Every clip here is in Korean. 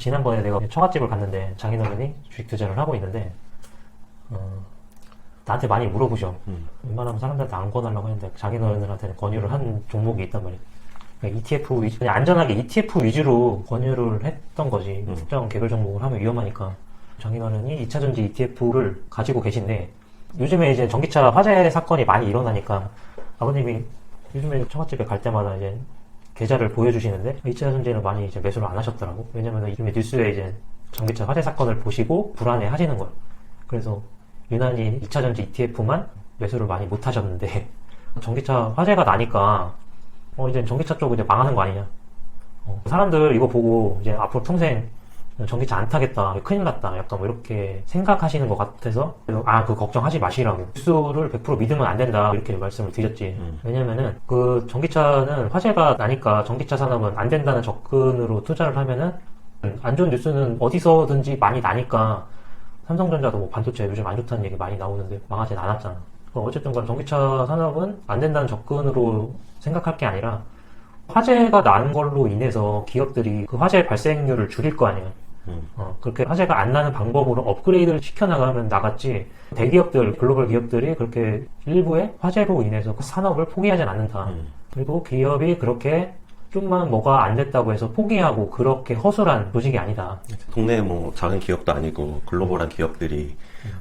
지난번에 내가 처갓집을 갔는데 장인어른이 주식 투자를 하고 있는데 나한테 많이 물어보셔. 웬만하면 사람들한테 안 권하려고 했는데 장인어른한테는 권유를 한 종목이 있단 말이야. 그러니까 ETF 위주, 그냥 안전하게 ETF 위주로 권유를 했던 거지. 특정 개별 종목을 하면 위험하니까. 장인어른이 2차전지 ETF를 가지고 계신데 요즘에 이제 전기차 화재 사건이 많이 일어나니까 아버님이 요즘에 처갓집에 갈 때마다 이제 계좌를 보여주시는데 2차전지는 많이 이제 매수를 안 하셨더라고. 왜냐면 요즘에 뉴스에 이제 전기차 화재 사건을 보시고 불안해 하시는 거예요. 그래서 유난히 2차전지 ETF만 매수를 많이 못 하셨는데 전기차 화재가 나니까 이제 전기차 쪽 이제 망하는 거 아니냐. 사람들 이거 보고 이제 앞으로 평생 전기차 안 타겠다, 큰일 났다, 약간 뭐 이렇게 생각하시는 것 같아서 그 걱정하지 마시라고. 뉴스를 100% 믿으면 안 된다 이렇게 말씀을 드렸지. 왜냐면은 그 전기차는 화재가 나니까 전기차 산업은 안 된다는 접근으로 투자를 하면은 안 좋은 뉴스는 어디서든지 많이 나니까 삼성전자도 뭐 반도체 요즘 안 좋다는 얘기 많이 나오는데 망하진 않았잖아. 어쨌든 간 전기차 산업은 안 된다는 접근으로 생각할 게 아니라 화재가 난 걸로 인해서 기업들이 그 화재 발생률을 줄일 거 아니야. 그렇게 화재가 안 나는 방법으로 업그레이드를 시켜나가면 나갔지, 대기업들, 글로벌 기업들이 그렇게 일부의 화재로 인해서 그 산업을 포기하진 않는다. 그리고 기업이 그렇게 좀만 뭐가 안 됐다고 해서 포기하고 그렇게 허술한 조직이 아니다. 동네 뭐 작은 기업도 아니고 글로벌한 기업들이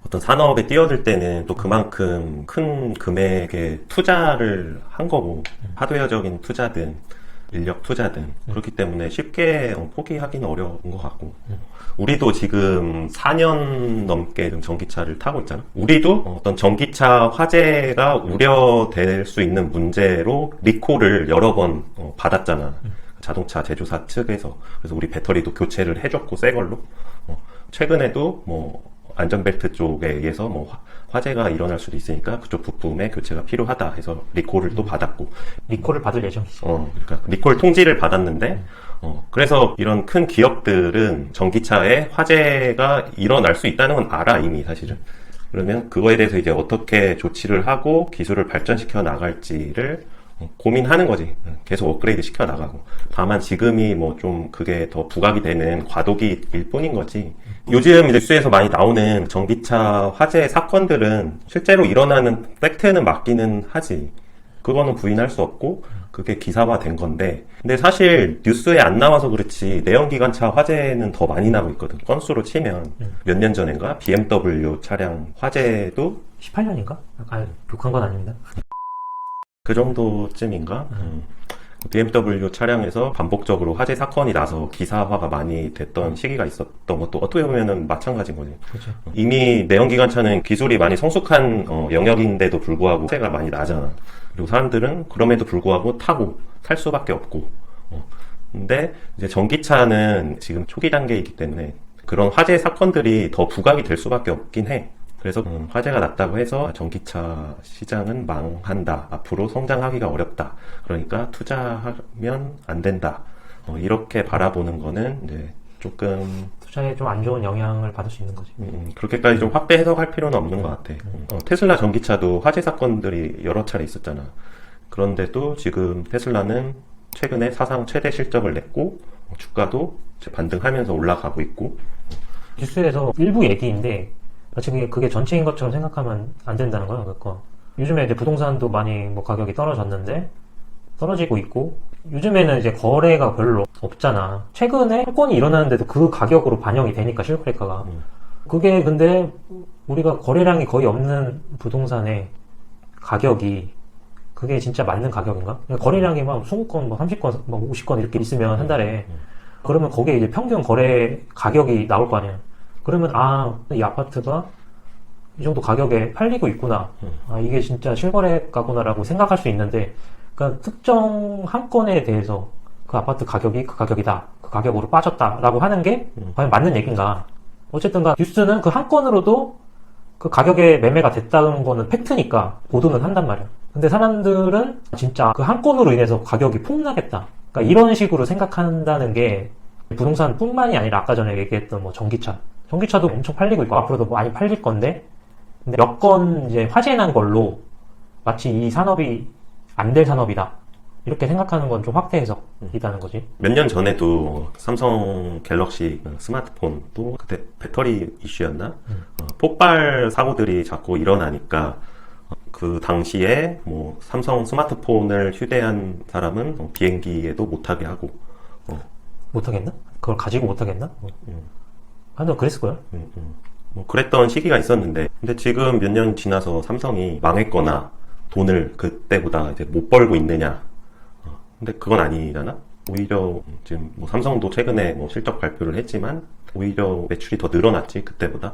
어떤 산업에 뛰어들 때는 또 그만큼 큰 금액의 투자를 한 거고, 하드웨어적인 투자든 인력 투자든 그렇기 때문에 쉽게 포기하기는 어려운 것 같고, 우리도 지금 4년 넘게 전기차를 타고 있잖아. 우리도 어떤 전기차 화재가 우려될 수 있는 문제로 리콜을 여러 번 받았잖아. 자동차 제조사 측에서. 그래서 우리 배터리도 교체를 해줬고, 새 걸로. 최근에도 뭐 안전벨트 쪽에 의해서 뭐 화재가 일어날 수도 있으니까 그쪽 부품의 교체가 필요하다 해서 리콜을 또 받았고. 리콜을 받을 예정이지. 그러니까 리콜 통지를 받았는데, 그래서 이런 큰 기업들은 전기차에 화재가 일어날 수 있다는 건 알아, 이미 사실은. 그러면 그거에 대해서 이제 어떻게 조치를 하고 기술을 발전시켜 나갈지를 고민하는 거지. 계속 업그레이드 시켜 나가고. 다만 지금이 뭐 좀 그게 더 부각이 되는 과도기일 뿐인 거지. 요즘 이제 뉴스에서 많이 나오는 전기차 화재 사건들은 실제로 일어나는 팩트는 맞기는 하지. 그거는 부인할 수 없고 그게 기사화 된 건데, 근데 사실 뉴스에 안 나와서 그렇지 내연기관차 화재는 더 많이 나고 있거든. 건수로 치면 몇 년 전인가 BMW 차량 화재도 18년인가? 욕한 건 아닙니다. 그 정도쯤인가? BMW 차량에서 반복적으로 화재 사건이 나서 기사화가 많이 됐던 시기가 있었던 것도 어떻게 보면은 마찬가지인 거지. 그렇죠. 이미 이미 내연기관차는 기술이 많이 성숙한 영역인데도 불구하고 화재가 많이 나잖아. 그리고 사람들은 그럼에도 불구하고 타고 탈 수밖에 없고. 근데 이제 전기차는 지금 초기 단계이기 때문에 그런 화재 사건들이 더 부각이 될 수밖에 없긴 해. 그래서 화재가 났다고 해서 전기차 시장은 망한다, 앞으로 성장하기가 어렵다, 그러니까 투자하면 안 된다, 이렇게 바라보는 거는 이제 조금 투자에 좀 안 좋은 영향을 받을 수 있는 거지. 그렇게까지 좀 확대 해석할 필요는 없는 것 같아. 테슬라 전기차도 화재 사건들이 여러 차례 있었잖아. 그런데도 지금 테슬라는 최근에 사상 최대 실적을 냈고 주가도 반등하면서 올라가고 있고. 뉴스에서 일부 얘기인데 지금 그게 전체인 것처럼 생각하면 안 된다는 거예요. 그러니까 요즘에 이제 부동산도 많이 뭐 가격이 떨어졌는데 떨어지고 있고, 요즘에는 이제 거래가 별로 없잖아. 최근에 사건이 일어나는데도 그 가격으로 반영이 되니까 실거래가가. 그게 근데 우리가 거래량이 거의 없는 부동산의 가격이 그게 진짜 맞는 가격인가? 거래량이 막 20건, 뭐 30건, 뭐 50건 이렇게 있으면 한 달에, 그러면 거기에 이제 평균 거래 가격이 나올 거 아니야. 그러면 이 아파트가 이 정도 가격에 팔리고 있구나, 이게 진짜 실거래가구나라고 생각할 수 있는데, 그러니까 특정 한 건에 대해서 그 아파트 가격이 그 가격이다, 그 가격으로 빠졌다라고 하는 게 과연 맞는 얘기인가? 어쨌든가 뉴스는 그 한 건으로도 그 가격에 매매가 됐다는 거는 팩트니까 보도는 한단 말이야. 근데 사람들은 진짜 그 한 건으로 인해서 가격이 폭락했다, 그러니까 이런 식으로 생각한다는 게 부동산 뿐만이 아니라 아까 전에 얘기했던 뭐 전기차도 엄청 팔리고 있고 앞으로도 많이 팔릴 건데, 근데 몇 건 이제 화재 난 걸로 마치 이 산업이 안 될 산업이다 이렇게 생각하는 건 좀 확대 해석이라는 거지. 몇 년 전에도 삼성 갤럭시 스마트폰도 그때 배터리 이슈였나? 폭발 사고들이 자꾸 일어나니까 그 당시에 뭐 삼성 스마트폰을 휴대한 사람은 비행기에도 못 타게 하고 못하겠나? 그걸 가지고 못하겠나? 하여튼 그랬을 거야. 뭐 그랬던 시기가 있었는데 근데 지금 몇 년 지나서 삼성이 망했거나 돈을 그때보다 이제 못 벌고 있느냐? 근데 그건 아니잖아. 오히려 지금 뭐 삼성도 최근에 뭐 실적 발표를 했지만 오히려 매출이 더 늘어났지 그때보다.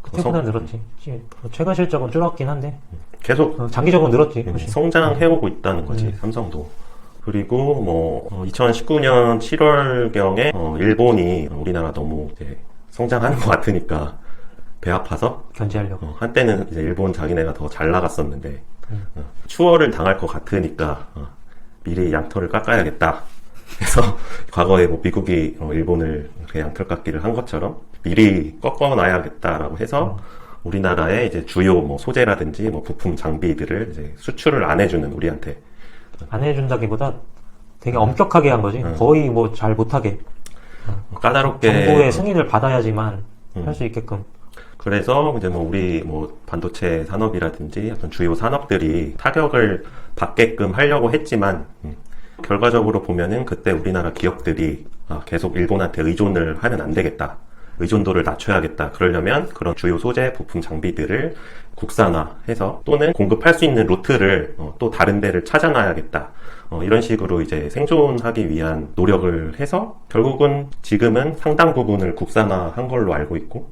그때보다 늘었지. 최근 실적은 줄었긴 한데 계속 장기적으로 늘었지. 훨씬. 성장해오고 있다는 거지 삼성도. 그리고 뭐 2019년 7월경에 일본이 우리나라 너무 이제 성장하는 것 같으니까 배 아파서 견제하려고. 한때는 이제 일본 자기네가 더 잘 나갔었는데 추월을 당할 것 같으니까 미리 양털을 깎아야겠다. 그래서 과거에 뭐 미국이 일본을 이렇게 양털 깎기를 한 것처럼 미리 꺾어놔야겠다라고 해서 우리나라의 이제 주요 뭐 소재라든지 뭐 부품 장비들을 이제 수출을 안 해주는 우리한테 안 해준다기보다 되게 엄격하게 한 거지. 거의 뭐 잘 못하게. 까다롭게 정부의 승인을 받아야지만 할 수 있게끔. 그래서 이제 뭐 우리 뭐 반도체 산업이라든지 어떤 주요 산업들이 타격을 받게끔 하려고 했지만 결과적으로 보면은 그때 우리나라 기업들이 계속 일본한테 의존을 하면 안 되겠다. 의존도를 낮춰야겠다. 그러려면 그런 주요 소재, 부품, 장비들을 국산화해서 또는 공급할 수 있는 루트를 또 다른 데를 찾아놔야겠다. 이런 식으로 이제 생존하기 위한 노력을 해서 결국은 지금은 상당 부분을 국산화한 걸로 알고 있고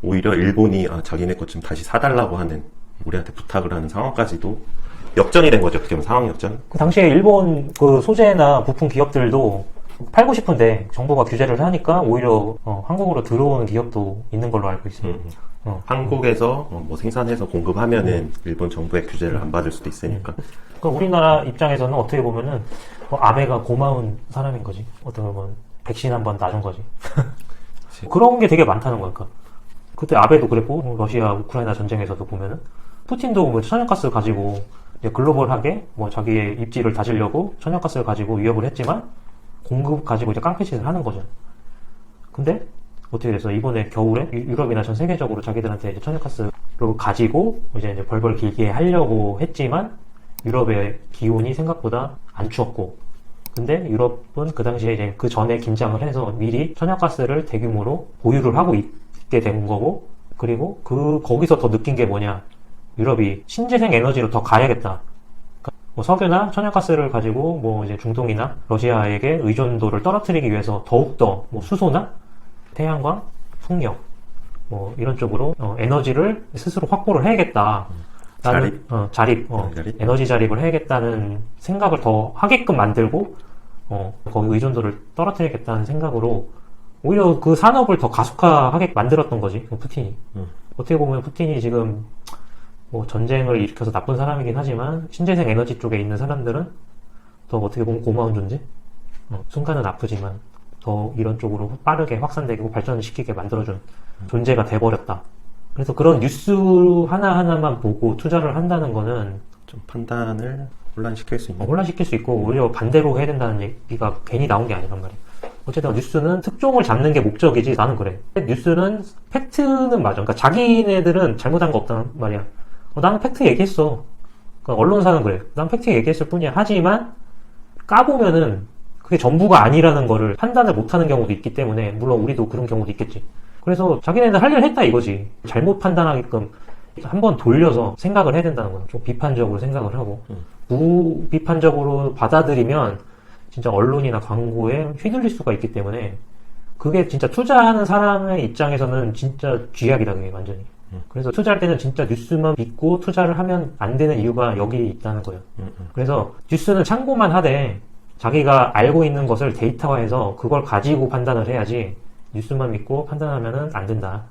오히려 일본이 자기네 것 좀 다시 사달라고 하는 우리한테 부탁을 하는 상황까지도 역전이 된 거죠. 어떻게 보면 상황 역전. 그 당시에 일본 그 소재나 부품 기업들도 팔고 싶은데 정부가 규제를 하니까 오히려 한국으로 들어오는 기업도 있는 걸로 알고 있어요. 한국에서 뭐 생산해서 공급하면은 일본 정부의 규제를 안 받을 수도 있으니까. 그러니까 우리나라 입장에서는 어떻게 보면은 아베가 고마운 사람인 거지. 어떻게 보면 백신 한번 놔준 거지. 그런 게 되게 많다는 거야. 그러니까 그때 아베도 그랬고 러시아 우크라이나 전쟁에서도 보면은 푸틴도 뭐 천연가스 가지고 이제 글로벌하게 뭐 자기의 입지를 다지려고 천연가스를 가지고 위협을 했지만 공급 가지고 이제 깡패짓을 하는 거죠. 근데 어떻게 됐어? 이번에 겨울에 유럽이나 전 세계적으로 자기들한테 이제 천연가스를 가지고 이제 벌벌 길게 하려고 했지만 유럽의 기온이 생각보다 안 추웠고, 근데 유럽은 그 당시에 이제 그 전에 긴장을 해서 미리 천연가스를 대규모로 보유를 하고 있게 된 거고, 그리고 거기서 더 느낀 게 뭐냐? 유럽이 신재생 에너지로 더 가야겠다. 뭐 석유나 천연가스를 가지고 뭐 이제 중동이나 러시아에게 의존도를 떨어뜨리기 위해서 더욱더 뭐 수소나 태양광, 풍력 뭐 이런 쪽으로 에너지를 스스로 확보를 해야겠다. 자립, 에너지 자립을 해야겠다는 생각을 더 하게끔 만들고 거기 의존도를 떨어뜨리겠다는 생각으로 오히려 그 산업을 더 가속화하게 만들었던 거지, 푸틴이. 어떻게 보면 푸틴이 지금 뭐 전쟁을 일으켜서 나쁜 사람이긴 하지만 신재생 에너지 쪽에 있는 사람들은 더 어떻게 보면 고마운 존재? 순간은 아프지만 더 이런 쪽으로 빠르게 확산되고 발전시키게 만들어준 존재가 돼버렸다. 그래서 그런 뉴스 하나하나만 보고 투자를 한다는 거는 좀 판단을 혼란시킬 수 있는. 혼란시킬 수 있고 오히려 반대로 해야 된다는 얘기가 괜히 나온 게 아니란 말이야. 어쨌든 뉴스는 특종을 잡는 게 목적이지. 나는 그래. 뉴스는 팩트는 맞아. 그러니까 자기네들은 잘못한 거 없단 말이야. 나는 팩트 얘기했어. 그러니까 언론사는 그래. 난 팩트 얘기했을 뿐이야. 하지만 까보면은 그게 전부가 아니라는 거를 판단을 못하는 경우도 있기 때문에, 물론 우리도 그런 경우도 있겠지. 그래서 자기네들 할 일 했다 이거지. 잘못 판단하게끔 한번 돌려서 생각을 해야 된다는 거야. 좀 비판적으로 생각을 하고 무비판적으로 받아들이면 진짜 언론이나 광고에 휘둘릴 수가 있기 때문에 그게 진짜 투자하는 사람의 입장에서는 진짜 쥐약이다, 그게 완전히. 그래서 투자할 때는 진짜 뉴스만 믿고 투자를 하면 안 되는 이유가 여기 있다는 거예요. 그래서 뉴스는 참고만 하되 자기가 알고 있는 것을 데이터화해서 그걸 가지고 판단을 해야지 뉴스만 믿고 판단하면 안 된다.